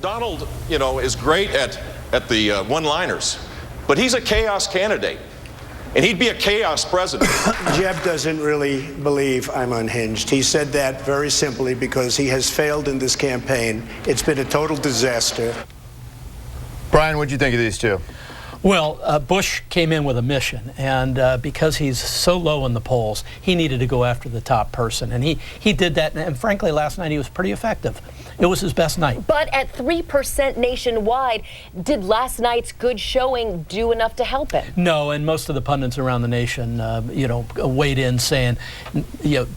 Donald, is great at the one-liners, but he's a chaos candidate, and he'd be a chaos president. Jeb doesn't really believe I'm unhinged. He said that very simply because he has failed in this campaign. It's been a total disaster. Brian, what'd you think of these two? Well, Bush came in with a mission, and because he's so low in the polls, he needed to go after the top person, and he did that, and frankly, last night he was pretty effective. It was his best night. But at 3% nationwide, did last night's good showing do enough to help it? No, and most of the pundits around the nation, weighed in saying,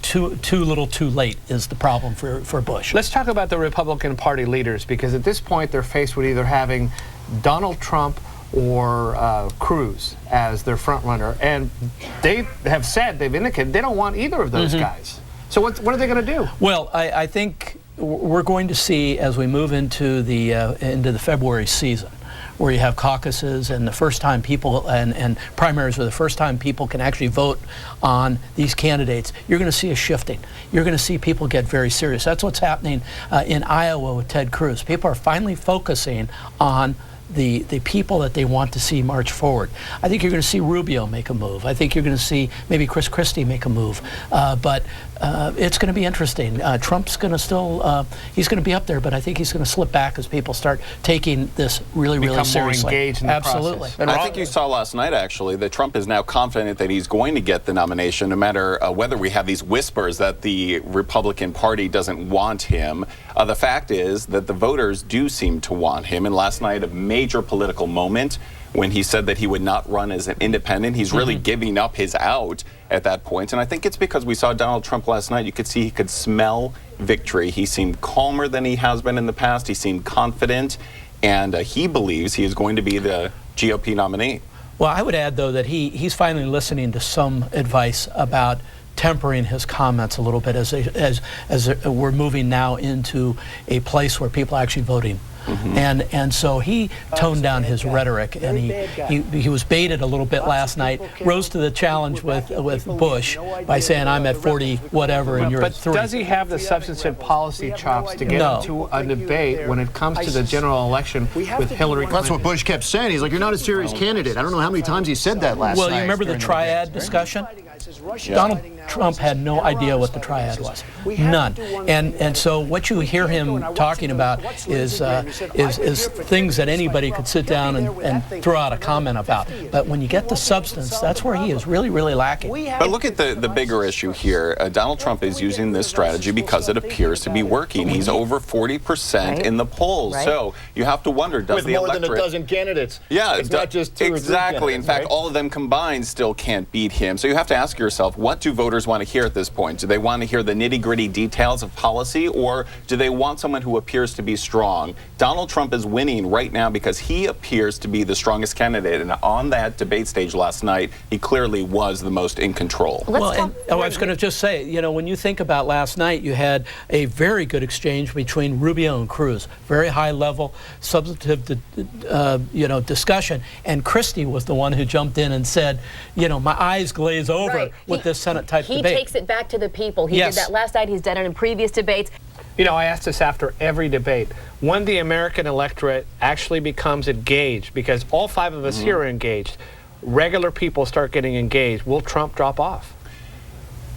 too little too late is the problem for Bush. Let's talk about the Republican Party leaders, because at this point they're faced with either having Donald Trump or Cruz as their front runner, and they have said, they've indicated they don't want either of those guys. So what are they going to do? Well, I think we're going to see, as we move into the February season, where you have caucuses and the first time people and primaries, where the first time people can actually vote on these candidates, you're going to see a shifting. You're going to see people get very serious. That's what's happening in Iowa with Ted Cruz. People are finally focusing on the people that they want to see march forward. I think you're going to see Rubio make a move. I think you're going to see maybe Chris Christie make a move. But it's going to be interesting. Trump's going to still, he's going to be up there, but I think he's going to slip back as people start taking this really seriously. Become more engaged in the Absolutely. process. And I think you saw last night, actually, that Trump is now confident that he's going to get the nomination, no matter whether we have these whispers that the Republican Party doesn't want him. The fact is that the voters do seem to want him, and last night a major political moment when he said that he would not run as an independent. He's really giving up his out at that point, and I think it's because we saw Donald Trump last night. You could see he could smell victory. He seemed calmer than he has been in the past. He seemed confident, and he believes he is going to be the GOP nominee. Well, I would add, though, that he's finally listening to some advice about tempering his comments a little bit as we're moving now into a place where people are actually voting. And so he toned down his rhetoric, and he was baited a little bit last night, rose to the challenge with Bush by saying, I'm at 40 whatever and you're at 3. But does he have the substantive policy chops to get into a debate when it comes to the general election with Hillary Clinton? That's what Bush kept saying. He's like, you're not a serious candidate. I don't know how many times he said that last night. Well, you remember the triad discussion? Donald Trump had no idea what the triad was. None. And so what you hear him talking about is things that anybody could sit down and throw out a comment about. But when you get the substance, that's where he is really lacking. But look at the bigger issue here. Donald Trump is using this strategy because it appears to be working. He's over 40% in the polls. So you have to wonder, does the electorate... With more than a dozen candidates. Yeah. It's not just 2 or 3 exactly. In fact, right? all of them combined still can't beat him. So you have to ask yourself, what do voters want to hear at this point? Do they want to hear the nitty-gritty details of policy, or do they want someone who appears to be strong? Donald Trump is winning right now because he appears to be the strongest candidate, and on that debate stage last night, he clearly was the most in control. I was going to just say, when you think about last night, you had a very good exchange between Rubio and Cruz, very high-level, substantive, discussion, and Christie was the one who jumped in and said, my eyes glaze over with this Senate-type debate. He takes it back to the people. He did that last night. He's done it in previous debates. I asked this after every debate. When the American electorate actually becomes engaged, because all 5 of us here are engaged, regular people start getting engaged, will Trump drop off?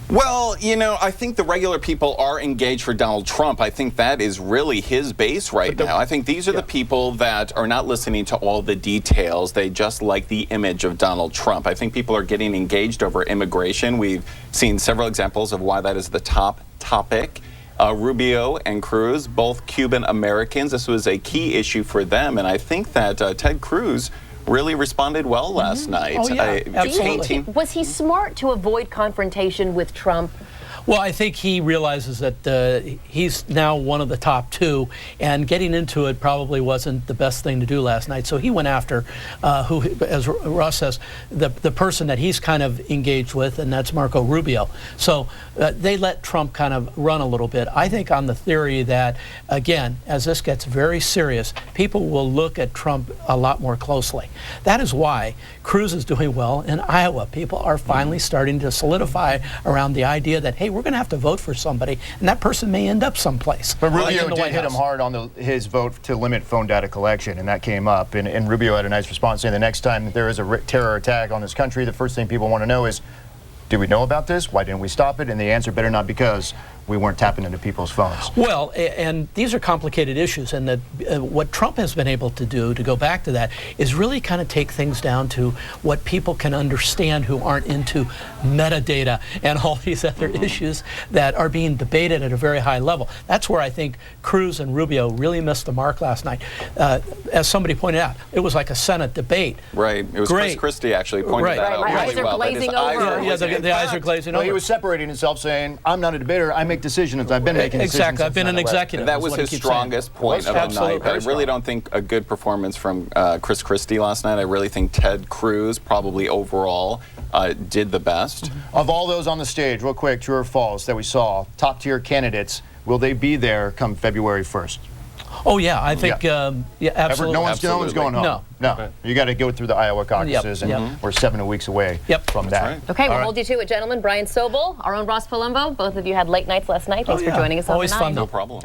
Well, I think the regular people are engaged for Donald Trump. I think that is really his base right now. I think these are the people that are not listening to all the details. They just like the image of Donald Trump. I think people are getting engaged over immigration. We've seen several examples of why that is the top topic. Rubio and Cruz, both Cuban Americans. This was a key issue for them, and I think that Ted Cruz really responded well last night. Oh, yeah, absolutely. Was he smart to avoid confrontation with Trump? Well, I think he realizes that he's now one of the top 2, and getting into it probably wasn't the best thing to do last night. So he went after, who, as Ross says, the person that he's kind of engaged with, and that's Marco Rubio. So they let Trump kind of run a little bit. I think on the theory that, again, as this gets very serious, people will look at Trump a lot more closely. That is why Cruz is doing well in Iowa. People are finally starting to solidify around the idea that, hey, we're going to have to vote for somebody, and that person may end up someplace. But Rubio in the did White hit him House. hard on his vote to limit phone data collection, and that came up. And Rubio had a nice response saying the next time there is a terror attack on this country, the first thing people want to know is, did we know about this? Why didn't we stop it? And the answer better not because we weren't tapping into people's phones. Well, and these are complicated issues, and that what Trump has been able to do, to go back to that, is really kind of take things down to what people can understand who aren't into metadata and all these other issues that are being debated at a very high level. That's where I think Cruz and Rubio really missed the mark last night. As somebody pointed out, it was like a Senate debate. Right. It was Great. Chris Christie actually pointed that out My really eyes are well. that his glazing eyes over. are Yeah, the eyes are glazing Well, over. he was separating himself, saying, I'm not a debater, I make decisions. I've been making decisions. Exactly. I've since been an 9/11." executive. That is was what he his keeps saying. strongest point of the Absolutely. night. But I really don't think a good performance from Chris Christie last night. I really think Ted Cruz probably overall did the best. Of all those on the stage, real quick, true or false, that we saw, top-tier candidates, will they be there come February 1st? Oh, yeah, I think, Yeah. absolutely. No one's going home. No. You got to go through the Iowa caucuses, Yep. and we're 7 weeks away Yep. from that. right. Okay, we'll All right. hold you to it, gentlemen. Brian Sobel, our own Ross Palumbo. Both of you had late nights last night. Thanks for joining us on Always the fun, Nine. though. No problem.